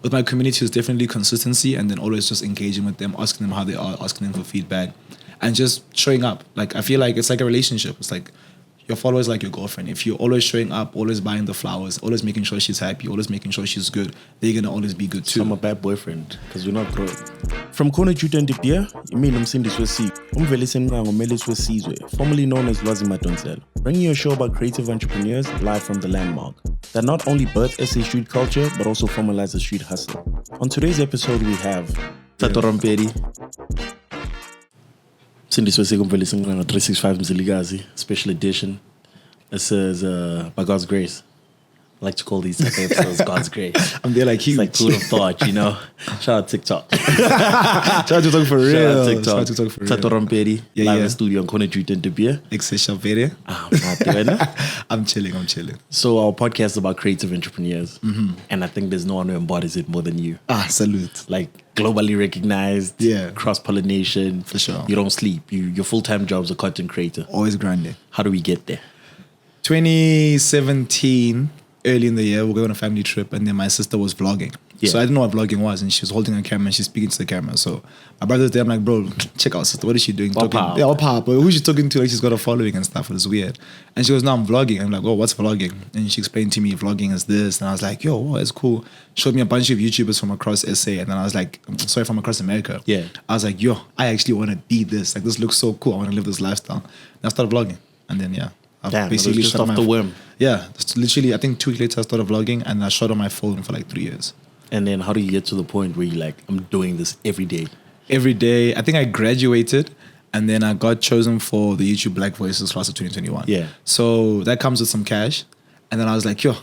with my community is definitely consistency, and then always just engaging with them, asking them how they are, asking them for feedback, and just showing up. Like I feel like it's like a relationship. It's like your followers like your girlfriend. If you're always showing up, always buying the flowers, always making sure she's happy, always making sure she's good, they're gonna always be good too. I'm a bad boyfriend because we're not growing. From CNR JUTA DE BEER, yimi nomsindisi umvelisi Mnqango umelisi wesizwe, formerly known as Lwazi Madonsela, bringing you a show about creative entrepreneurs live from the landmark that not only birth SA street culture but also formalizes street hustle. On today's episode, we have Thato Rampedi. Sindiswe umvelisi Mnqango 365 Mzilikazi special edition. This is by God's grace. I like to call these type of episodes God's grace. I'm there like huge. It's like food of thought, you know. Shout out TikTok. Shout out TikTok for real. Shout out TikTok. Shout out TikTok for real. Thato Rampedi, live in studio on CNR JUTA DE BEER. I'm chilling. So our podcast is about creative entrepreneurs, and I think there's no one who embodies it more than you. Salute. Like globally recognized, cross pollination. For sure. You don't sleep. Your full time job's a content creator. Always grinding. How do we get there? 2017. Early in the year, we were going on a family trip, and then my sister was vlogging. Yeah. So I didn't know what vlogging was, and she was holding a camera and she's speaking to the camera. So my brother's there, I'm like, bro, check out sister. What is she doing? Talking, but who's she talking to? Like, she's got a following and stuff. It was weird. And she goes, no, I'm vlogging. I'm like, oh, what's vlogging? And she explained to me vlogging is this. And I was like, yo, wow, it's cool. Showed me a bunch of YouTubers from across SA. And then I was like, from across America. Yeah. I was like, yo, I actually want to be this. Like, this looks so cool. I want to live this lifestyle. And I started vlogging. And then, Damn, basically just off the whim. Yeah, literally, I think 2 weeks later I started vlogging, and I shot on my phone for like 3 years. And then how do you get to the point where you're like, I'm doing this every day? Every day. I think I graduated, and then I got chosen for the YouTube Black Voices class of 2021. Yeah. So that comes with some cash. And then I was like, yo,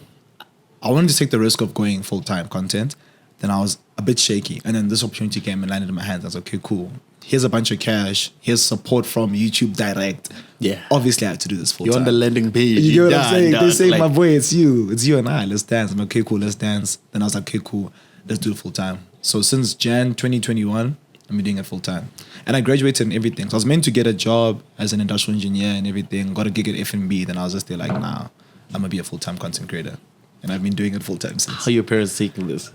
I wanted to take the risk of going full-time content. Then I was a bit shaky. And then this opportunity came and landed in my hands. I was like, okay, cool. Here's a bunch of cash. Here's support from YouTube Direct. Yeah. Obviously, I have to do this full time. You're on the landing page. You get what I'm saying? They say, my boy, it's you and I. Let's dance. I'm like, okay, cool, let's dance. Then I was like, okay, cool, let's do it full time. So since Jan 2021, I've been doing it full time. And I graduated and everything. So I was meant to get a job as an industrial engineer and everything. Got a gig at FNB. Then I was just there like, nah, I'm going to be a full-time content creator. And I've been doing it full time since. How are your parents taking this?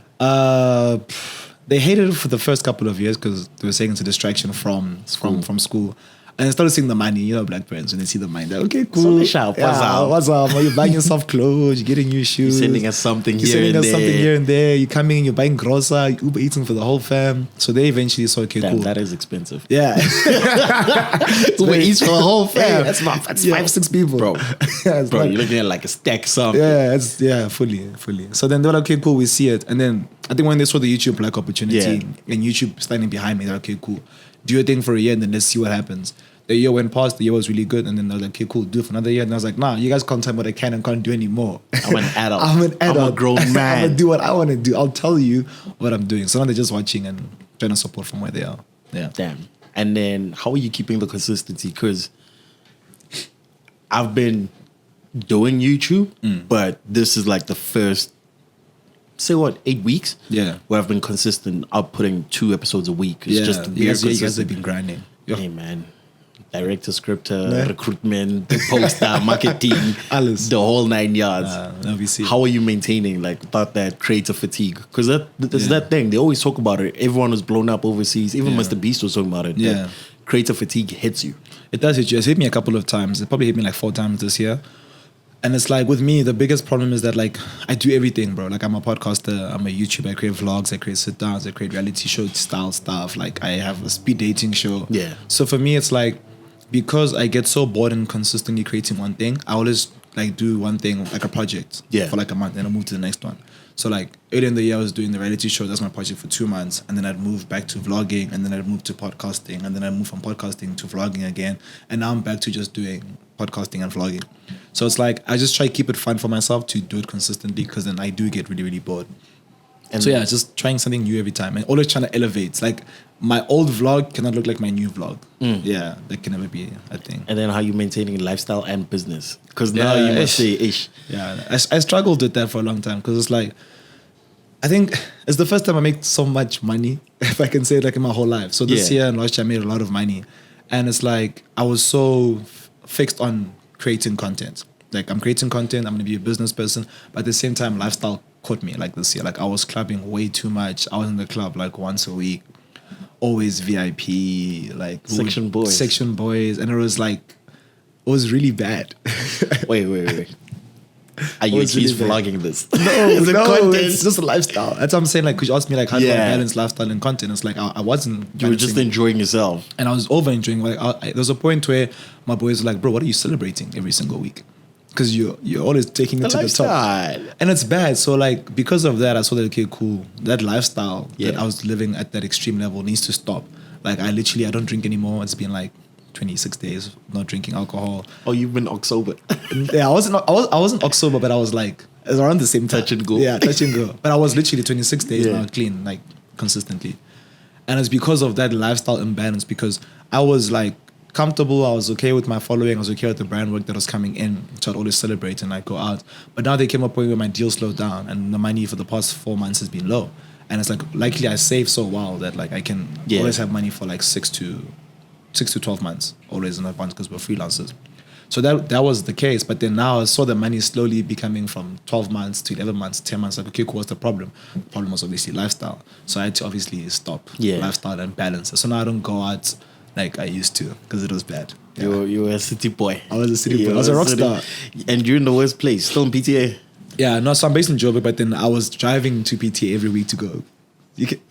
They hated it for the first couple of years because they were saying it's a distraction from school. And I started seeing the money, you know, black parents, when they see the money, they're like, okay, cool. So what's up? Are you buying yourself clothes? You're getting new shoes. You're sending us something You're something here and there. You're coming, you're buying grocer, Uber eating for the whole fam. So they eventually saw, okay, cool. That is expensive. Yeah. Uber eats for the whole fam. That's 5-6 people. Bro, you're looking at like a stack something. Yeah, fully. So then they were like, okay, cool, we see it. And then I think when they saw the YouTube Black opportunity and YouTube standing behind me, they're like, okay, cool. Do your thing for a year and then let's see what happens. The year went past, the year was really good, and then they were like, okay, cool, do it for another year. And I was like, nah, you guys can't tell me what I can and can't do anymore. I'm an adult. I'm a grown man. I'm going to do what I want to do. I'll tell you what I'm doing. So now they're just watching and trying to support from where they are. Yeah. Damn. And then how are you keeping the consistency? Because I've been doing YouTube, but this is like the first, say 8 weeks? Yeah. Where I've been consistent outputting 2 episodes a week. It's just very you consistent. guys have been grinding. Hey, man. Director, scripter, recruitment, poster, marketing, the whole 9 yards. How are you maintaining without that creative fatigue? Because there's that thing. They always talk about it. Everyone was blown up overseas. Even Mr. Beast was talking about it. Yeah. Creative fatigue hits you. It does hit you. It's hit me a couple of times. It probably hit me like 4 times this year. And it's like with me, the biggest problem is that I do everything, bro. Like I'm a podcaster, I'm a YouTuber, I create vlogs, I create sit downs, I create reality show style stuff. Like I have a speed dating show. Yeah. So for me, it's like, because I get so bored and consistently creating one thing, I always do one thing, like a project for like a month, and I move to the next one. So earlier in the year, I was doing the reality show. That's my project for 2 months. And then I'd move back to vlogging, and then I'd move to podcasting, and then I'd move from podcasting to vlogging again. And now I'm back to just doing podcasting and vlogging. So it's like, I just try to keep it fun for myself to do it consistently, because then I do get really, really bored. And so just trying something new every time and always trying to elevate. It's like my old vlog cannot look like my new vlog. Yeah, that can never be a thing. And then how you maintaining lifestyle and business? Because now you must say ish. Yeah, I struggled with that for a long time, because it's like, I think it's the first time I make so much money, if I can say it, in my whole life. So this year and last year I made a lot of money. And it's like, I was so fixed on creating content. Like I'm creating content, I'm going to be a business person, but at the same time, lifestyle caught me like this year. Like I was clubbing way too much. I was in the club like once a week, always VIP, like Section boys, and it was really bad. Wait. Are you really vlogging this? No, Is it content? it's just a lifestyle. That's what I'm saying. Like, because you asked me like how do I balance lifestyle and content? It's like I wasn't. You were just enjoying yourself, and I was over enjoying. Like, there was a point where my boys were like, "Bro, what are you celebrating every single week?" Because you're always taking it to the top, and it's bad. So like because of that, I saw that okay, cool. That lifestyle that I was living at that extreme level needs to stop. Like I don't drink anymore. It's been like 26 days not drinking alcohol. Oh, you've been October. Yeah, I wasn't October, but I was like it was around the same time. Touch and go. Yeah, touch and go. But I was literally 26 days now clean, like consistently. And it's because of that lifestyle imbalance, because I was like comfortable, I was okay with my following, I was okay with the brand work that was coming in, so I'd always celebrate and like go out. But now they came up point where my deal slowed down and the money for the past 4 months has been low. And it's like likely I save so well that like I can always have money for like 6 to 12 months, always in advance because we're freelancers. So that was the case. But then now I saw the money slowly becoming from 12 months to 11 months, 10 months. Like, okay, cool, what's the problem? The problem was obviously lifestyle. So I had to obviously stop lifestyle and balance. So now I don't go out like I used to because it was bad. Yeah. You were a city boy. I was a city boy. I was a rock star. And you're in the worst place, still in PTA. Yeah, no, so I'm based in Joburg, but then I was driving to PTA every week to go. You get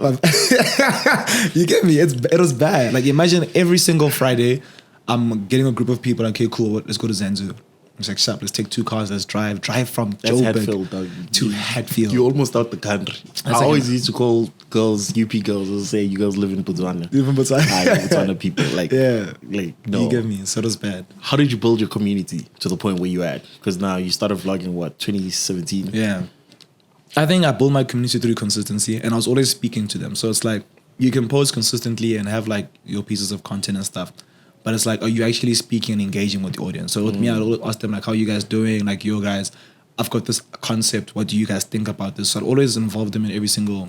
me? It was bad. Like imagine every single Friday, I'm getting a group of people. Okay, cool. Let's go to Zanzu. It's like sharp. Let's take 2 cars. Let's drive from Joburg to Hatfield. You're almost out the country. I always used to call girls UP girls and say you girls live in Botswana. Botswana people. Like no. You get me? So it was bad. How did you build your community to the point where you're at? Because now you started vlogging 2017. Yeah. I think I built my community through consistency, and I was always speaking to them. So it's like you can post consistently and have like your pieces of content and stuff, but it's like, are you actually speaking and engaging with the audience? So with me, I'd always ask them like, how are you guys doing? Like, yo guys, I've got this concept. What do you guys think about this? So I'd always involve them in every single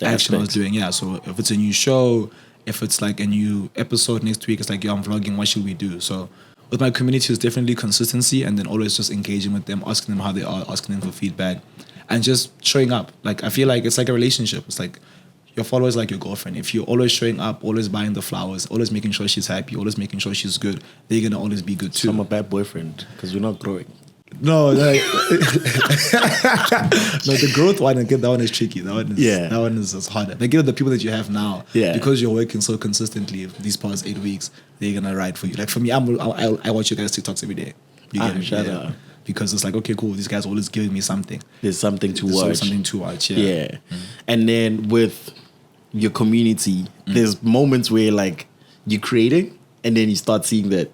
action I was doing. Yeah. So if it's a new show, if it's like a new episode next week, it's like, yo, I'm vlogging. What should we do? So with my community, it's definitely consistency, and then always just engaging with them, asking them how they are, asking them for feedback. And just showing up. Like, I feel like it's like a relationship. It's like your follower is like your girlfriend. If you're always showing up, always buying the flowers, always making sure she's happy, always making sure she's good, they're going to always be good too. So I'm a bad boyfriend because we're not growing. No, like, no, the growth one, again, that one is tricky. That one is harder. Like, the people that you have now, because you're working so consistently these past 8 weeks, they're going to ride for you. Like, for me, I watch you guys TikToks every day. You get me? Shut up. Because it's like, okay, cool, these guys are always giving me something. There's something to watch. Something to watch, And then with your community, there's moments where like you're creating and then you start seeing that,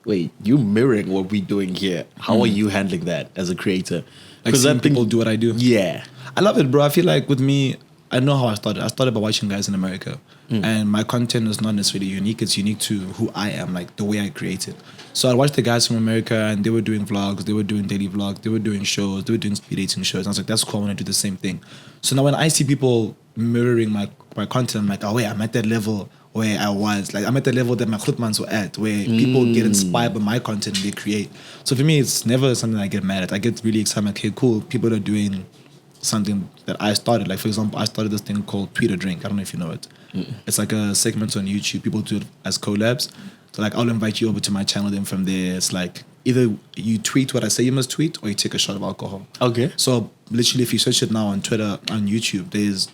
wait, you're mirroring what we're doing here. How are you handling that as a creator? Like seeing people do what I do. Yeah. I love it, bro. I feel like with me, I know how I started. I started by watching guys in America. And my content is not necessarily unique. It's unique to who I am, like the way I create it. So I watched the guys from America and they were doing vlogs, they were doing daily vlogs, they were doing shows, they were doing speed dating shows. And I was like, that's cool, I want to do the same thing. So now when I see people mirroring my content, I'm like, oh wait, I'm at that level where I was. Like I'm at the level that my khutmans were at, where people get inspired by my content and they create. So for me, it's never something I get mad at. I get really excited, okay, cool, people are doing something that I started. Like for example, I started this thing called Tweet or Drink. I don't know if you know it. It's like a segment on YouTube. People do it as collabs. So like I'll invite you over to my channel. Then from there, it's like either you tweet what I say you must tweet, or you take a shot of alcohol. Okay. So literally, if you search it now on Twitter, on YouTube, there's,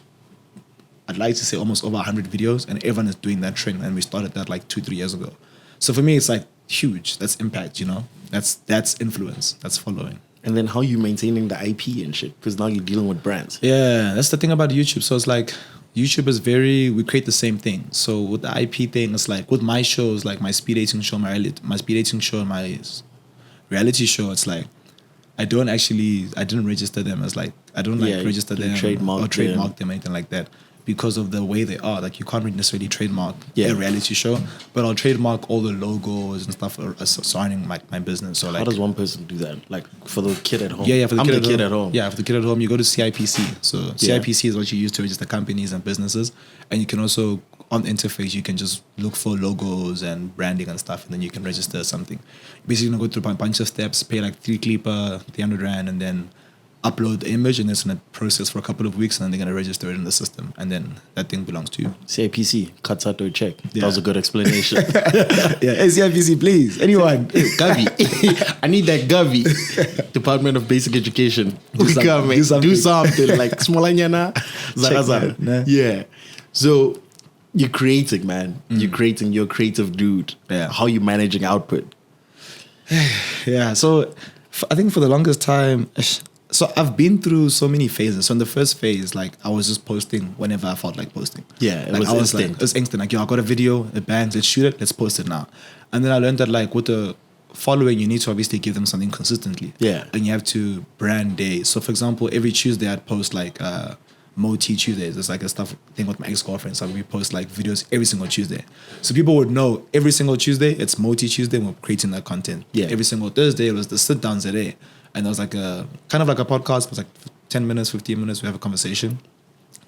I'd like to say almost over 100 videos, and everyone is doing that trend. And we started that like 2-3 years ago. So for me, it's like huge. That's impact, you know. That's influence. That's following. And then how you maintaining the IP and shit? Because now you're dealing with brands. Yeah, that's the thing about YouTube. So it's like YouTube is we create the same thing. So with the IP thing, it's like with my shows, like my speed dating show, my speed dating show, and my reality show, it's like I didn't register them as like, I don't like register them or trademark them, anything like that. Because of the way they are. Like you can't really necessarily trademark a reality show, but I'll trademark all the logos and stuff surrounding my business. So like, how does one person do that? Like for the kid at home? Yeah, for the kid at home. Yeah, for the kid at home, you go to CIPC. So CIPC is what you use to register companies and businesses. And you can also, on the interface, you can just look for logos and branding and stuff, and then you can register something. Basically, you go through a bunch of steps, pay like 3 klipa, 300 rand, and then upload the image, and it's gonna process for a couple of weeks, and then they're gonna register it in the system, and then that thing belongs to you. CIPC, Thato check. That was a good explanation. Yeah, CIPC, please. Anyone? Gavi. I need that Gavi. Department of Basic Education. Do something. Like Smolanyana. Nah. Yeah. So you're creating, man. You're creating. You're a creative dude. Yeah. How you managing output? Yeah. So I think for the longest time, so I've been through so many phases. So in the first phase, like I was just posting whenever I felt like posting. Yeah, it was instant. Like, yo, I got a video, it bangs, let's shoot it, let's post it now. And then I learned that like with the following, you need to obviously give them something consistently. Yeah. And you have to brand days. So for example, every Tuesday I'd post like Moti Tuesdays. It's like a stuff thing with my ex-girlfriend. So we post like videos every single Tuesday. So people would know every single Tuesday it's Moti Tuesday and we're creating that content. Yeah. Every single Thursday it was the sit downs today. And there was like a kind of like a podcast. It was like 10 minutes, 15 minutes. We have a conversation.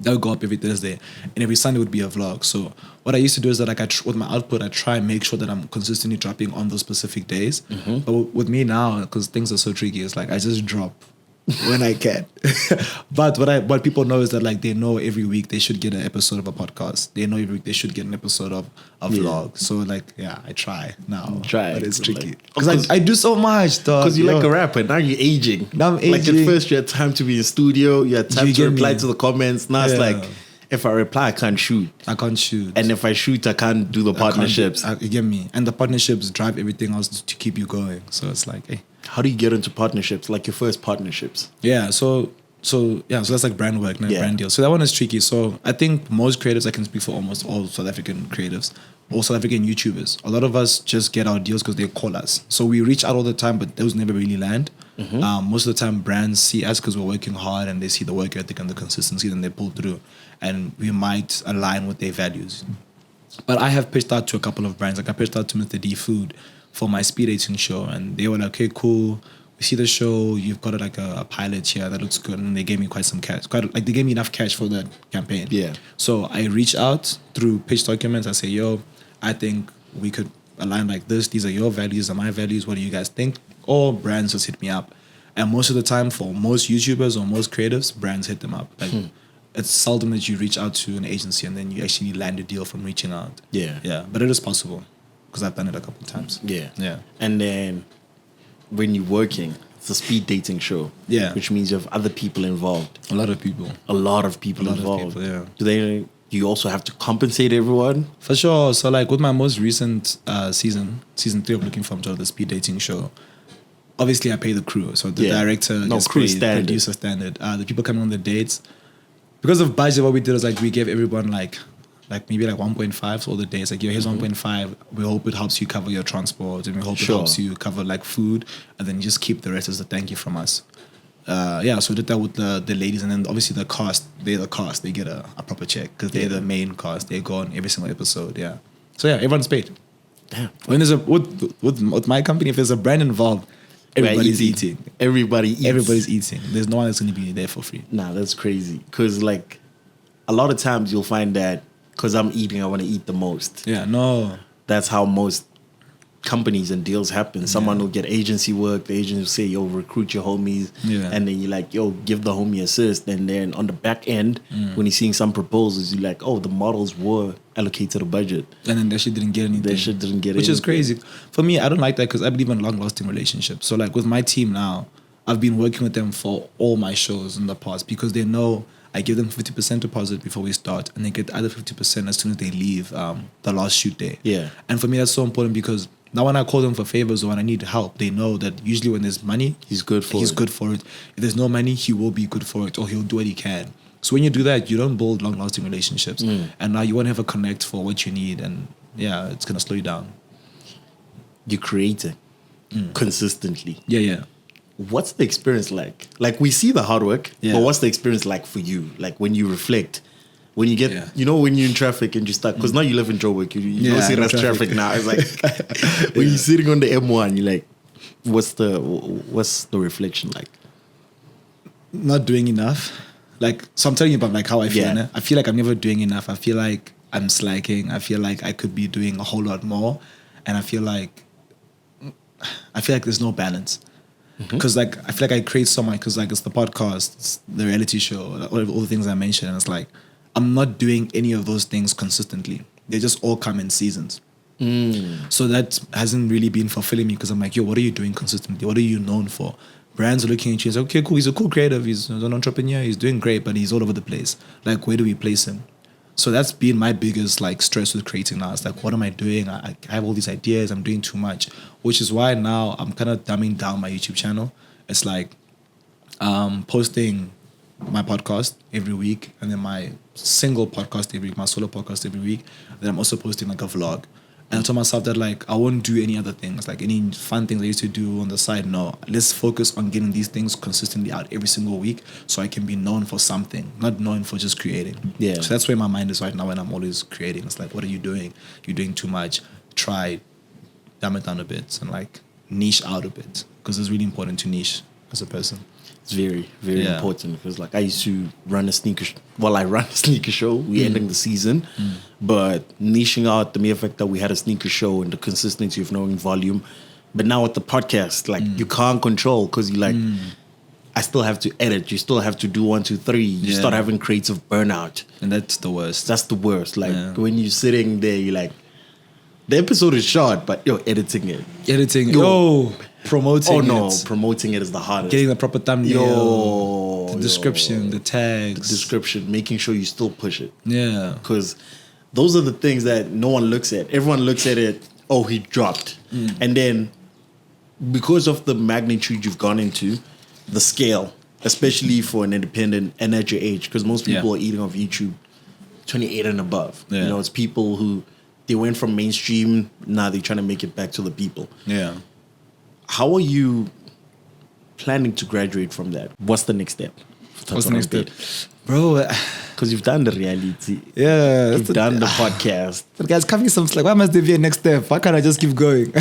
That would go up every Thursday, and every Sunday would be a vlog. So what I used to do is that like with my output, I try and make sure that I'm consistently dropping on those specific days. But with me now, because things are so tricky, it's like I just drop when I can. But what people know is that like they know every week they should get an episode of a podcast. They know every week they should get an episode of a vlog. So like, yeah, I try now. But it's tricky. Because I do so much, dog. Because you're like a rapper. Now you're aging. Now I'm aging. Like at first you had time to be in studio. You had time to reply to the comments. Now it's like, if I reply, I can't shoot. And if I shoot, I can't do the partnerships. You get me? And the partnerships drive everything else to keep you going. So it's like, hey. How do you get into partnerships? Like your first partnerships? Yeah, so that's like brand work, brand deals. So that one is tricky. So I think most creatives, I can speak for almost all South African creatives, all South African YouTubers. A lot of us just get our deals because they call us. So we reach out all the time, but those never really land. Most of the time, brands see us because we're working hard and they see the work ethic and the consistency, and they pull through. And we might align with their values. But I have pitched out to a couple of brands. Like I pitched out to Mr. D Food for my speed dating show, and they were like, okay, cool. We see the show. You've got like a pilot here that looks good, and they gave me quite some cash. They gave me enough cash for that campaign. Yeah. So I reach out through pitch documents. I say, yo, I think we could align like this. These are your values, are my values. What do you guys think? Or brands just hit me up. And most of the time, for most YouTubers or most creatives, brands hit them up. Like it's seldom that you reach out to an agency and then you actually land a deal from reaching out. Yeah. But it is possible. Because I've done it a couple of times. Yeah. And then when you're working, it's a speed dating show. Yeah. Which means you have other people involved. A lot of people involved. Yeah. Do you also have to compensate everyone? For sure. So like with my most recent season 3 of Looking for a Job, the speed dating show, obviously I pay the crew. So the director gets crew paid, standard. Producer standard. The people coming on the dates. Because of budget, what we did was like we gave everyone like maybe like 1.5 for all the days. Like, yo, here's 1.5. We hope it helps you cover your transport, and we hope it helps you cover like food, and then you just keep the rest as a thank you from us. So we did that with the ladies, and then obviously the cast. They're the cast. They get a proper check because they're the main cast. They go on every single episode. Yeah. So yeah, everyone's paid. Damn. When there's with my company, if there's a brand involved, everybody's eating. Everybody eats. Everybody's eating. There's no one that's going to be there for free. Nah, that's crazy. Because like a lot of times you'll find that because I'm eating, I want to eat the most. Yeah, no. That's how most companies and deals happen. Someone will get agency work. The agent will say, yo, recruit your homies. Yeah. And then you're like, yo, give the homie assist. And then on the back end, when you're seeing some proposals, you're like, oh, the models were allocated a budget. And then they shit didn't get anything. Which is crazy. For me, I don't like that because I believe in long-lasting relationships. So like with my team now, I've been working with them for all my shows in the past because they know I give them 50% deposit before we start, and they get the other 50% as soon as they leave the last shoot day. Yeah. And for me, that's so important because now when I call them for favors or when I need help, they know that usually when there's money, he's good for it. If there's no money, he will be good for it, or he'll do what he can. So when you do that, you don't build long-lasting relationships. And now you want to have a connect for what you need, and yeah, it's going to slow you down. You're creating consistently. Yeah. What's the experience like? Like, we see the hard work, but what's the experience like for you? Like, when you reflect, when you get, you know, when you're in traffic and you start, because now you live in Joburg, you don't see that's traffic now. It's like, when you're sitting on the M1, you're like, what's the reflection like? Not doing enough. Like, so I'm telling you about like how I feel. Yeah. I feel like I'm never doing enough. I feel like I'm slacking. I feel like I could be doing a whole lot more. And I feel like there's no balance. Because like I feel like I create so much because like it's the podcast, it's the reality show, all the things I mentioned, and it's like I'm not doing any of those things consistently. They just all come in seasons. So that hasn't really been fulfilling me because I'm like, yo, what are you doing consistently? What are you known for? Brands are looking at you and say, okay, cool, he's a cool creative, he's an entrepreneur, he's doing great, but he's all over the place. Like, where do we place him? So that's been my biggest like stress with creating now. It's like, what am I doing? I have all these ideas, I'm doing too much, which is why now I'm kind of dumbing down my YouTube channel. It's like posting my podcast every week and then my single podcast every week, my solo podcast every week. And then I'm also posting like a vlog. And I told myself that like I won't do any other things, like any fun things I used to do on the side. No, let's focus on getting these things consistently out every single week so I can be known for something, not known for just creating. Yeah. So that's where my mind is right now when I'm always creating. It's like, what are you doing? You're doing too much. Try, dumb it down a bit and like niche out a bit because it's really important to niche as a person. It's very, very important because like I used to run a sneaker I run a sneaker show. We're ending the season, but niching out the mere fact that we had a sneaker show and the consistency of knowing volume. But now with the podcast, like you can't control because you like I still have to edit. You still have to do 1, 2, 3. You start having creative burnout. And that's the worst. That's the worst. Like when you're sitting there, you're like, the episode is short, but you're editing it. Promoting it. Promoting it is the hardest. Getting the proper thumbnail, the description, the tags. The description, making sure you still push it. Yeah. Because those are the things that no one looks at. Everyone looks at it, oh, he dropped. And then because of the magnitude you've gone into, the scale, especially for an independent and at your age, because most people are eating off YouTube 28 and above. Yeah. You know, it's people who, they went from mainstream, now they're trying to make it back to the people. Yeah. How are you planning to graduate from that? What's the next step? What's the next step? Bro, because you've done the reality. Yeah. You've done the podcast. But guys, coming some like, why must there be a next step? Why can't I just keep going?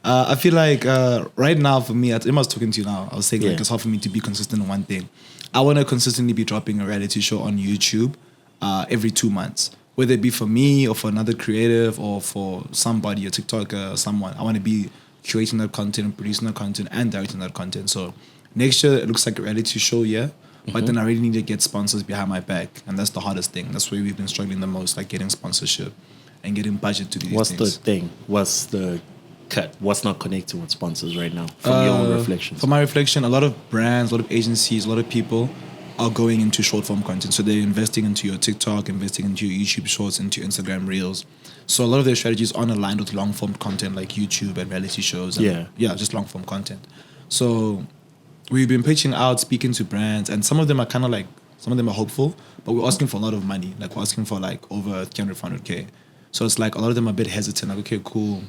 I feel like right now for me, I was talking to you now, I was saying like it's hard for me to be consistent in one thing. I want to consistently be dropping a reality show on YouTube every 2 months. Whether it be for me or for another creative or for somebody, a TikToker or someone. I want to be curating that content and producing that content and directing that content. So next year it looks like a reality show, but then I really need to get sponsors behind my back, and that's the hardest thing. That's where we've been struggling the most, like getting sponsorship and getting budget to do these What's things. the thing? What's the cut? What's not connected with sponsors right now from your own reflections? From my reflection, a lot of brands, a lot of agencies, a lot of people are going into short form content. So they're investing into your TikTok, investing into your YouTube shorts, into Instagram reels. So a lot of their strategies aren't aligned with long form content like YouTube and reality shows. And just long form content. So we've been pitching out, speaking to brands, and some of them are kind of like, some of them are hopeful, but we're asking for a lot of money. Like we're asking for like over 300K. So it's like a lot of them are a bit hesitant. Like, okay, cool.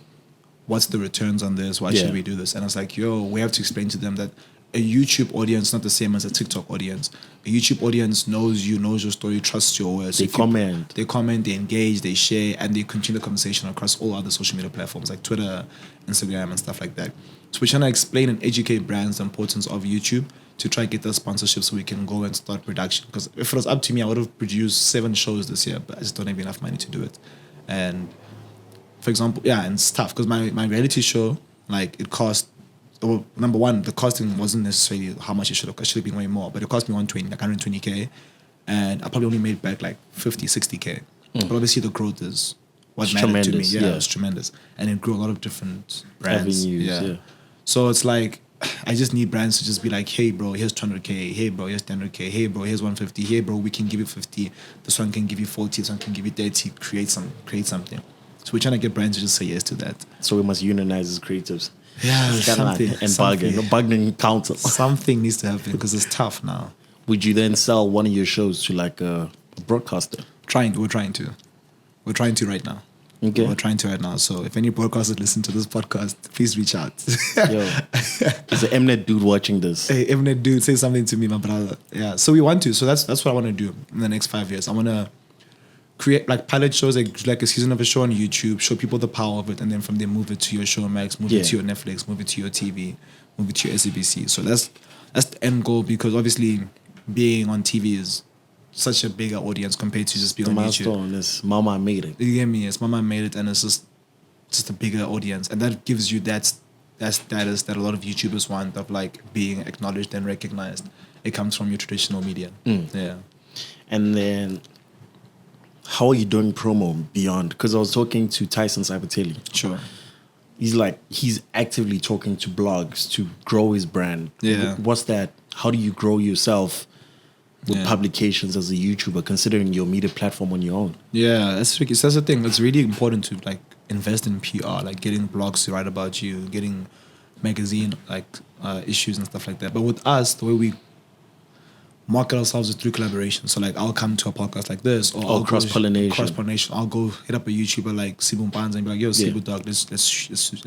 What's the returns on this? Why should we do this? And it's like, we have to explain to them that a YouTube audience is not the same as a TikTok audience. A YouTube audience knows you, knows your story, trusts your words. They comment, they engage, they share, and they continue the conversation across all other social media platforms like Twitter, Instagram, and stuff like that. So we're trying to explain and educate brands the importance of YouTube to try to get the sponsorship so we can go and start production. Because if it was up to me, I would have produced 7 shows this year, but I just don't have enough money to do it. And for example, and it's tough because my reality show, like it cost, well, number one, the costing wasn't necessarily how much it should have been way more, but it cost me 120K, and I probably only made back like 50, 60K. But obviously the growth is what mattered to me. Yeah, it's tremendous. And it grew a lot of different brands. Avenues, So it's like, I just need brands to just be like, hey bro, here's 200K, hey bro, here's 10K, hey bro, here's 150, hey bro, we can give you 50, this one can give you 40, this one can give you 30, create something. So we're trying to get brands to just say yes to that. So we must unionize as creatives. Yeah, something. And bargaining council. Something needs to happen because it's tough now. Would you then sell one of your shows to like a broadcaster? We're trying to right now. Okay. We're trying to right now. So if any broadcasters listen to this podcast, please reach out. Yo, is an Mnet dude watching this? Hey, Mnet dude, say something to me, my brother. Yeah. So we want to. So that's what I want to do in the next 5 years. I want to create like pilot shows, like a season of a show on YouTube, show people the power of it, and then from there move it to your Showmax, move it to your Netflix, move it to your TV, move it to your SABC. So that's the end goal, because obviously being on TV is such a bigger audience compared to just being on YouTube. The milestone is Mama made it. You get me? It's Mama made it, and it's just a bigger audience, and that gives you that that status that a lot of YouTubers want of like being acknowledged and recognized. It comes from your traditional media. Yeah. And then, how are you doing promo beyond? Because I was talking to Tyson Sabatelli. Sure. He's actively talking to blogs to grow his brand. Yeah. What's that? How do you grow yourself with publications as a YouTuber, considering your media platform on your own? Yeah, that's tricky. So that's the thing. It's really important to like invest in PR, like getting blogs to write about you, getting magazine like issues and stuff like that. But with us, the way we market ourselves is through collaboration. So like I'll come to a podcast like this, or I'll cross-pollination. I'll go hit up a YouTuber like Sibu Mpanza and be like, yo, Sibu dog, let's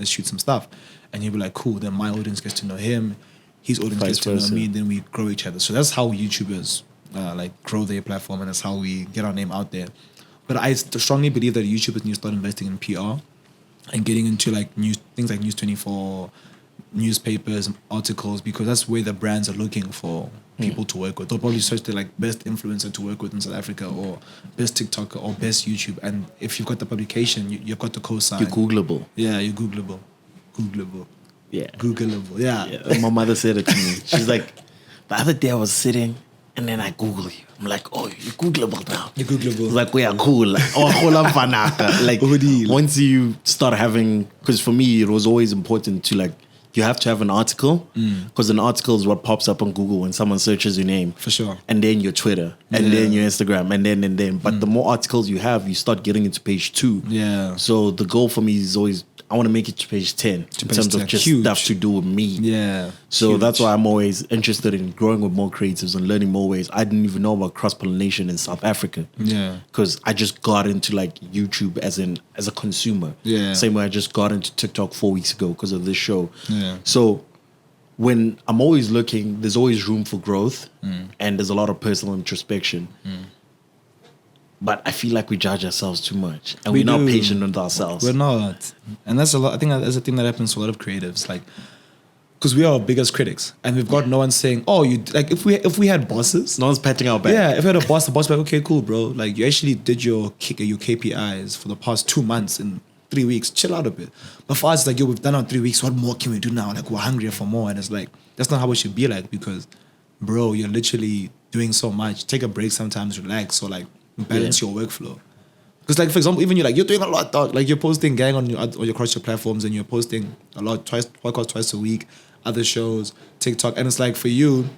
shoot some stuff. And he'll be like, cool, then my audience gets to know him, his audience gets to know me, and then we grow each other. So that's how YouTubers like grow their platform, and that's how we get our name out there. But I strongly believe that YouTubers need to start investing in PR and getting into like things like News 24, newspapers, articles, because that's where the brands are looking for people to work with. They'll probably search the like best influencer to work with in South Africa, or best TikToker, or best YouTube. And if you've got the publication, you've got the cosign. You're Googleable. Yeah, you're Googleable. Yeah. Googleable. Yeah. My mother said it to me. She's like, the other day I was sitting and then I Google you. I'm like, oh, you're Googleable now. You're Googleable. Like, we are cool. Like, once you start having, because for me, it was always important to like, you have to have an article, because an article is what pops up on Google when someone searches your name. For sure. And then your Twitter, and then your Instagram, and then. But the more articles you have, you start getting into page 2. Yeah. So the goal for me is always, I want to make it to page 10 in terms of just stuff to do with me. Yeah. So that's why I'm always interested in growing with more creatives and learning more ways. I didn't even know about cross-pollination in South Africa. Yeah. Because I just got into like YouTube as a consumer. Yeah. Same way I just got into TikTok 4 weeks ago because of this show. Yeah. So when I'm always looking, there's always room for growth, and there's a lot of personal introspection. But I feel like we judge ourselves too much, and we're not patient with ourselves. We're not, and that's a lot. I think that's a thing that happens to a lot of creatives, like, because we are our biggest critics, and we've got no one saying, "Oh, you like." If we had bosses, no one's patting our back. Yeah, if we had a boss, the boss would be like, "Okay, cool, bro. Like, you actually did your KPIs for the past 2 months and 3 weeks. Chill out a bit." But for us, it's like, yo, we've done our 3 weeks. What more can we do now? Like, we're hungrier for more, and it's like that's not how it should be. Like, because, bro, you're literally doing so much. Take a break sometimes, relax, or like balance your workflow. Because like, for example, even you're doing a lot, dog. Like, you're posting gang on your across your platforms, and you're posting a lot, podcast twice a week, other shows, TikTok, and it's like, for you,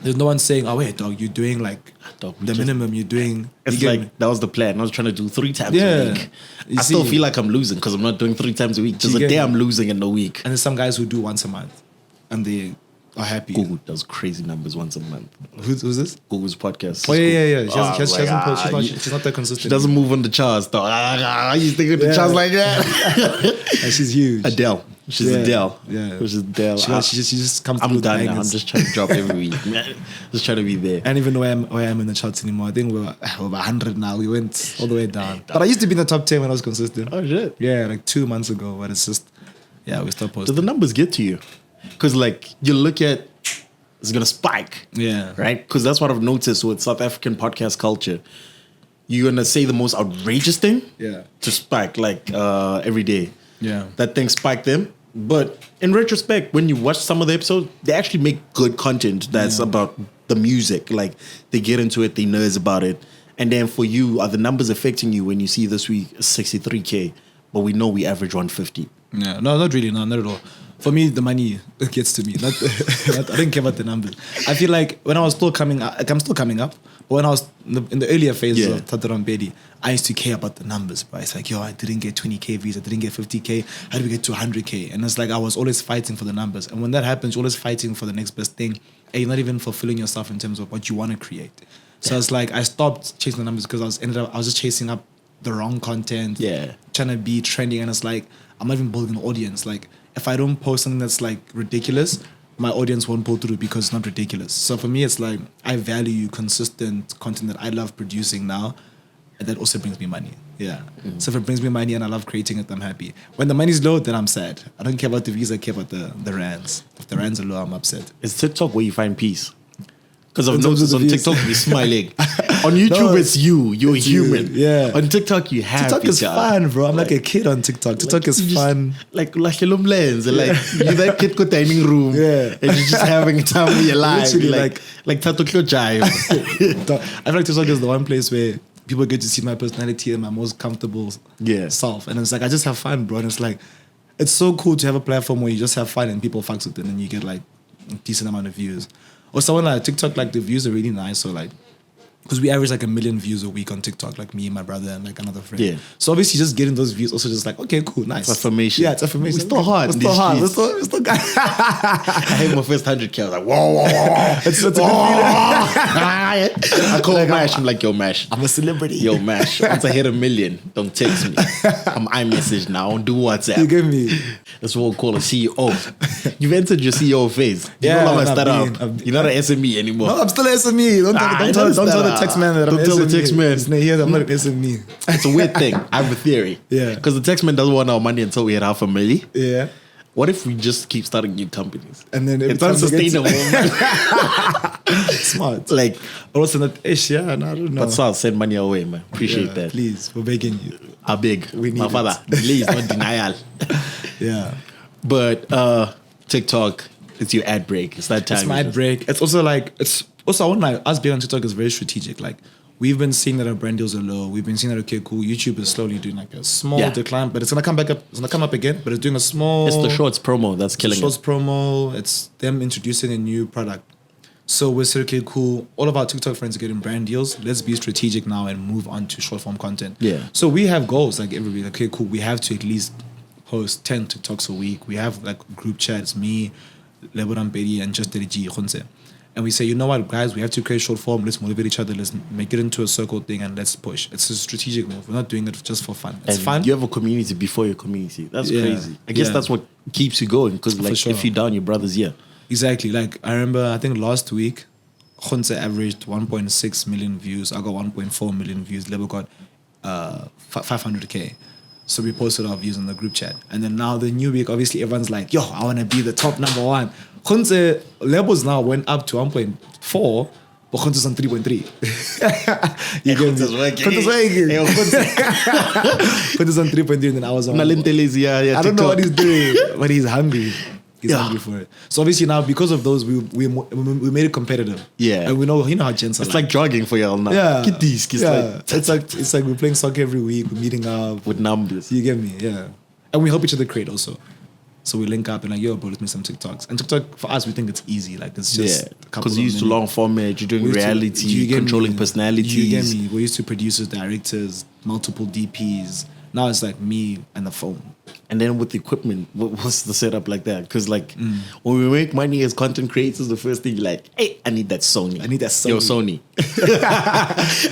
there's no one saying, "Oh wait, dog, you're doing like the minimum. You're doing." It's like that was the plan. I was trying to do 3 times a week. I still feel like I'm losing because I'm not doing 3 times a week. There's a day I'm losing in the week. And there's some guys who do once a month, and they are happy. Google does crazy numbers once a month. Who's this? Google's podcast. Oh yeah. She's not that consistent. She doesn't move on the charts though. You think of the charts like that? And she's huge. Adele. She's Adele. Yeah. She's Adele. She just comes through. I'm done now. I'm just trying to drop every week. Just trying to be there. And even where I am in the charts anymore. I think we're over 100 now. We went all the way down. But I used to be in the top 10 when I was consistent. Oh shit. Yeah, like 2 months ago. But it's just, we stopped posting. Do the numbers get to you? Because like you look at, it's gonna spike. Yeah. Right? Because that's what I've noticed with South African podcast culture. You're gonna say the most outrageous thing to spike like every day. Yeah. That thing spiked them. But in retrospect, when you watch some of the episodes, they actually make good content that's about the music. Like, they get into it, they nerds about it. And then for you, are the numbers affecting you when you see this week 63K, but we know we average 150? Yeah, no, not really, no, not at all. For me, the money gets to me. I didn't care about the numbers. I feel like when I was still coming up, like I'm still coming up, but when I was in the earlier phases of Thato Rampedi, I used to care about the numbers, but it's like, yo, I didn't get 20K views, I didn't get 50K, how do we get to 100K? And it's like, I was always fighting for the numbers. And when that happens, you're always fighting for the next best thing, and you're not even fulfilling yourself in terms of what you want to create. So it's like, I stopped chasing the numbers because I was just chasing up the wrong content, trying to be trending, and it's like, I'm not even building an audience. Like, if I don't post something that's like ridiculous, my audience won't pull through because it's not ridiculous. So for me, it's like, I value consistent content that I love producing now, and that also brings me money. Yeah. So if it brings me money and I love creating it, I'm happy. When the money's low, then I'm sad. I don't care about the views, I care about the rands. If the rands are low, I'm upset. Is TikTok where you find peace? Because I've In terms noticed of on the views. TikTok you're smiling. On YouTube, No, it's you. You're it's you, human. yeah. On TikTok, you have TikTok is fun, bro. I'm like a kid on TikTok. TikTok is fun. Like your lens, like you're that kid with dining room, Yeah. and you're just having a time of your life, Literally, like Thato Jive. I feel like TikTok is the one place where people get to see my personality and my most comfortable self. And it's like, I just have fun, bro. And it's like, it's so cool to have a platform where you just have fun and people fucks with it and you get like a decent amount of views. Or someone like TikTok, like the views are really nice. So like, because we average like 1 million views a week on TikTok, like me, my brother, and like another friend. Yeah. So obviously just getting those views also just like, okay, cool, nice. It's affirmation. Yeah, it's affirmation. It's still hard. It's still hard. It's still I had my first 100K. I was like, whoa. it's a good feeling. I call Mash. I'm like, yo, Mash. I'm a celebrity. Yo, Mash. Once I hit 1 million, don't text me. I'm iMessage now. Don't do WhatsApp. You get me? That's what we call a CEO. You've entered your CEO phase. Yeah, You're no longer I've startup. been- You're not an SME anymore. No, I'm still an SME. Don't tell the text man that I'm Don't an tell the SME. text man. It's not here, I'm not an SME. It's a weird thing. I have a theory. Yeah. Because the taxman doesn't want our money until we hit $500,000. Yeah. What if we just keep starting new companies? And then every It's time we get to- unsustainable. Smart. Like, Also not ish, yeah, and I don't know. but so I'll send money away, man. Appreciate Yeah, that. Please, we're begging you. I beg. We need My it. father. Delay is not denial. Yeah. But TikTok, it's your ad break. It's that time. It's my break. It's also like, it's also, I want like, us being on TikTok is very strategic. Like, we've been seeing that our brand deals are low. We've been seeing that, okay, cool, YouTube is slowly doing like a small decline, but it's going to come back up. It's going to come up again, but it's doing a small. It's the shorts promo that's killing Shorts it. promo. It's them introducing a new product. So we're saying, okay, cool. All of our TikTok friends are getting brand deals. Let's be strategic now and move on to short form content. Yeah. So we have goals like every week. Okay, cool. We have to at least post 10 TikToks a week. We have like group chats, me, Lwazi Madonsela, and just G. And we say, you know what, guys, we have to create short form. Let's motivate each other. Let's make it into a circle thing and let's push. It's a strategic move. We're not doing it just for fun. It's And fun. you have a community before your community. That's Yeah. crazy. I guess Yeah. that's what keeps you going. Because like, sure. if you're down, your brother's here. Exactly. Like I remember, I think last week, Khonse averaged 1.6 million views. I got 1.4 million views. Lebo got 500K. So we posted our views on the group chat. And then now the new week, obviously everyone's like, yo, I want to be the top #1. Khonse levels now went up to 1.4, but Khonse's on 3.3. You get me? Khonse's working. Khonse's working. Hey, Khonse's on 3.3 and then I was on Nalentelezi, I don't know what he's doing, but he's hungry. He's Yeah. hungry for it. So obviously now, because of those, we made it competitive. Yeah. And we know, you know how gents are. It's like jogging for y'all now. yeah, Get these. yeah. It's like we're playing soccer every week. We're meeting up. With numbers. You get me? Yeah. And we help each other create also. So we link up and like, yo, bro, let's make some TikToks. And TikTok for us, we think it's easy. Like it's just Yeah, because you used to long format, you're doing we used to- reality, you get controlling me? personalities. You get me? We're used to producers, directors, multiple DPs. Now it's like me and the phone. And then with the equipment, what's the setup like that? Because like when we make money as content creators, the first thing you're like, hey, I need that Sony. I need that Sony. Yo, Sony.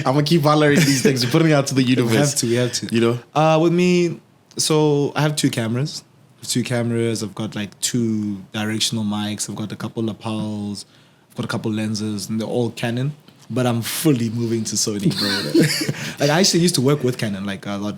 I'm gonna keep hollering these things. You're putting it out to the universe. We have to. You know? With me, so I have 2 cameras. I've got like 2 directional mics. I've got a couple lapels. I've got a couple lenses, and they're all Canon. But I'm fully moving to Sony, bro. Like I actually used to work with Canon, like a lot,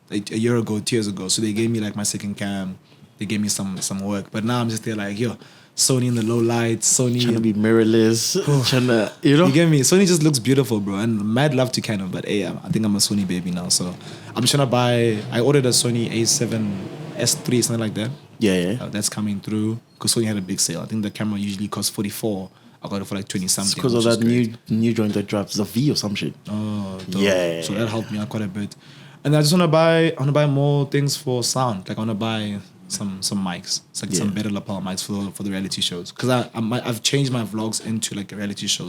a year ago, 2 years ago. So they gave me like my second cam. They gave me some work. But now I'm just there like, yo, Sony in the low lights, Sony. Trying to be mirrorless, trying to, you know? You get me? Sony just looks beautiful, bro. And mad love to Canon, but hey, I think I'm a Sony baby now. So I'm trying to buy. I ordered a Sony A7S3, something like that. Yeah. That's coming through because Sony had a big sale. I think the camera usually costs 44. I got it for like 20 something. It's because of that new joint that drops, the V or some shit. Oh, dope. Yeah. So that helped me out quite a bit. And I just want to buy more things for sound. Like I want to buy some mics. It's like some better lapel mics for the reality shows. Because I've changed my vlogs into like a reality show.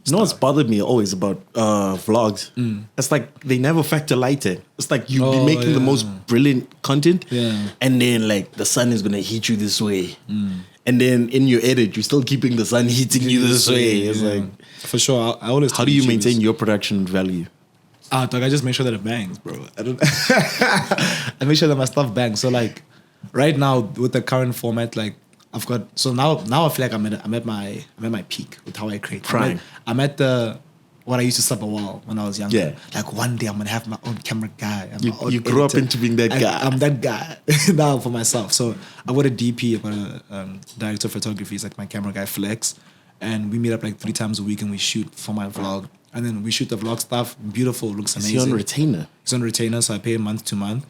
You know what's bothered me always about vlogs? It's like they never factor light in. It's like you be making the most brilliant content, and then like the sun is gonna hit you this way, and then in your edit you're still keeping the sun hitting you this way. It's like for sure. I always. How do you maintain your production value? Dog, I just make sure that it bangs, bro. I make sure that my stuff bangs. So like right now with the current format, like I've got now I feel like I'm at my peak with how I create. Prime. I'm at the what I used to sub a while when I was younger. Yeah. Like one day I'm gonna have my own camera guy. You grew up into being that guy. I'm that guy now for myself. So I've got a DP, I've got a director of photography. He's like my camera guy, Flex. and we meet up like 3 times a week and we shoot for my vlog. And then we shoot the vlog stuff. Beautiful, looks amazing. Is he on retainer? He's on retainer, so I pay him month to month.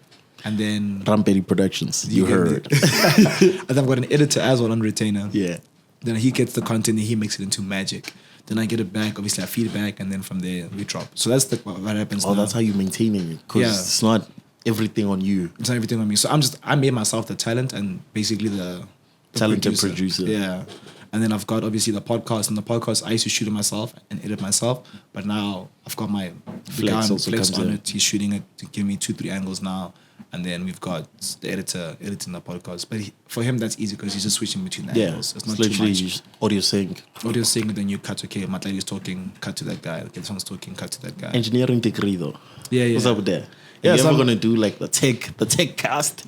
And then Rampedi Productions, you heard. And then I've got an editor as well on retainer. Yeah. Then he gets the content and he makes it into magic. Then I get it back, obviously I feedback, and then from there we drop. So that's what happens now. That's how you're maintaining it. Because it's not everything on you. It's not everything on me. So I made myself the talent and basically the talented producer. Yeah. And then I've got obviously the podcast, and the podcast I used to shoot it myself and edit myself, but now I've got my Flex on it. He's shooting it to give me 2-3 angles now, and then we've got the editor editing the podcast. But for him that's easy because he's just switching between the angles. It's not literally too much. Audio sync. Audio sync, then you cut. Okay, Matlady's talking, cut to that guy. Okay, this one's talking, cut to that guy. Engineering degree though. Yeah. What's up with that? Yeah, you ever gonna do like the tech cast?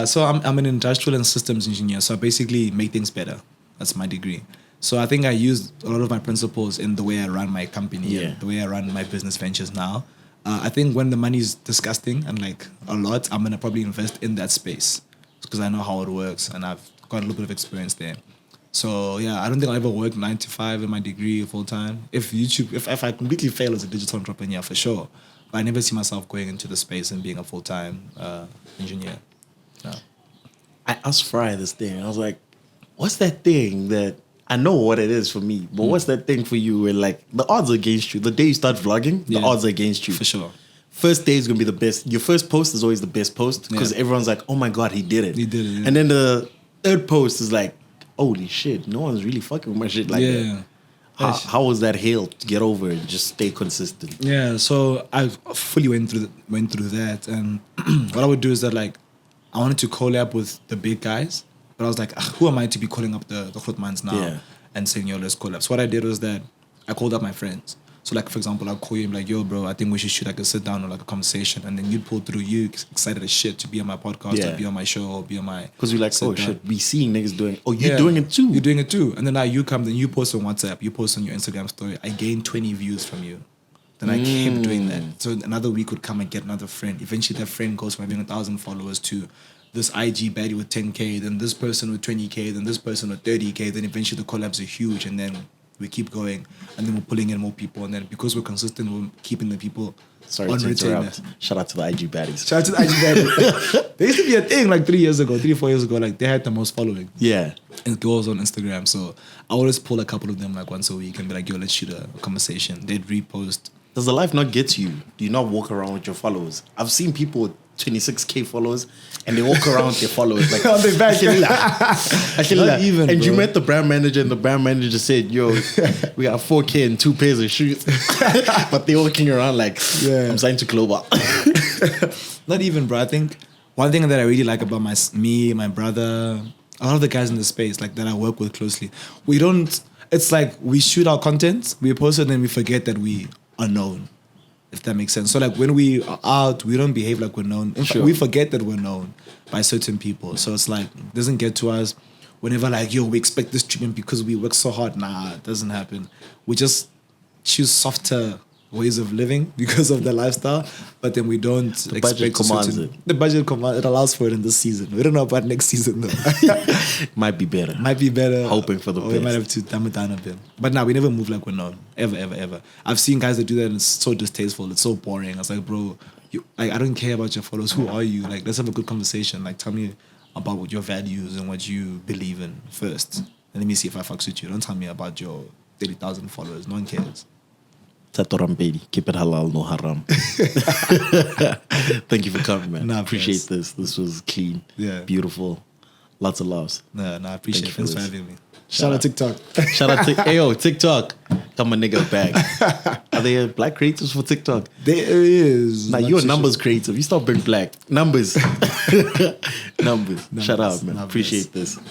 So I'm an industrial and systems engineer. So I basically make things better. That's my degree. So I think I use a lot of my principles in the way I run my company, and the way I run my business ventures now. I think when the money's disgusting and like a lot, I'm gonna probably invest in that space because I know how it works and I've got a little bit of experience there. So yeah, I don't think I'll ever work 9 to 5 in my degree full time. If I completely fail as a digital entrepreneur, for sure. But I never see myself going into the space and being a full time engineer. No. I asked Fry this thing. I was like, what's that thing that I know what it is for me, but what's that thing for you where like the odds are against you? The day you start vlogging, the odds are against you. For sure. First day is going to be the best. Your first post is always the best post because everyone's like, oh my God, he did it. He did it. Yeah. And then the third post is like, holy shit, no one's really fucking with my shit like that. How was that hail to get over and just stay consistent? Yeah, so I fully went through that, and what I would do is that like I wanted to collab with the big guys. But I was like, who am I to be calling up the Grootmans now and saying, yo, let's collab? So what I did was that I called up my friends. So like, for example, I'll call you and be like, yo, bro, I think we should shoot like a sit down or like a conversation. And then you'd pull through, you excited as shit to be on my podcast or be on my show or be on my... Because you're like, oh shit, we seeing niggas doing it. Oh, you're doing it too. You're doing it too. And then now you come, then you post on WhatsApp, you post on your Instagram story. I gained 20 views from you. Then I kept doing that. So another week would come and get another friend. Eventually that friend goes from having 1,000 followers to this IG baddie with 10K, then this person with 20K, then this person with 30K, then eventually the collabs are huge, and then we keep going, and then we're pulling in more people, and then because we're consistent, we're keeping the people on retainer. Shout out to the IG baddies. Shout out to the IG baddies. There used to be a thing like 3 years ago, 3-4 years ago, like they had the most following. Yeah. And girls on Instagram, so I always pull a couple of them like once a week and be like, yo, let's shoot a conversation. They'd repost. Does the life not get to you? Do you not walk around with your followers? I've seen people with 26K followers and they walk around with their followers like on their back. Not even, and bro. You met the brand manager and the brand manager said, yo, we got 4K and 2 pairs of shoes. But they're walking around like, I'm signed to Clover. Not even, bro. I think one thing that I really like about me, my brother, a lot of the guys in the space like that I work with closely, it's like we shoot our content, we post it, and then we forget that we are known, if that makes sense. So like when we are out, we don't behave like we're known. In fact, we forget that we're known by certain people. So it's like, it doesn't get to us whenever like, yo, we expect this treatment because we work so hard. Nah, it doesn't happen. We just choose softer ways of living because of the lifestyle, but then we don't the budget commands it. The budget it allows for it in this season. We don't know about next season though. Might be better. Hoping for the best. We might have to dumb it down a bit. But now we never move like we're known. Ever. I've seen guys that do that and it's so distasteful. It's so boring. I was like, bro, I don't care about your followers. Who are you? Like, let's have a good conversation. Like, tell me about what your values and what you believe in first. And let me see if I fucks with you. Don't tell me about your 30,000 followers. No one cares. Thato Rampedi, keep it halal, no haram. Thank you for coming, man. I appreciate this. This was clean, beautiful, lots of loves. I appreciate it. Thanks for having me. Shout out TikTok. Shout out TikTok. Come a nigga back. Are there black creators for TikTok? There is. Nah, you're a numbers creative. You stop being black. Numbers. Numbers. Shout out, man. Appreciate this.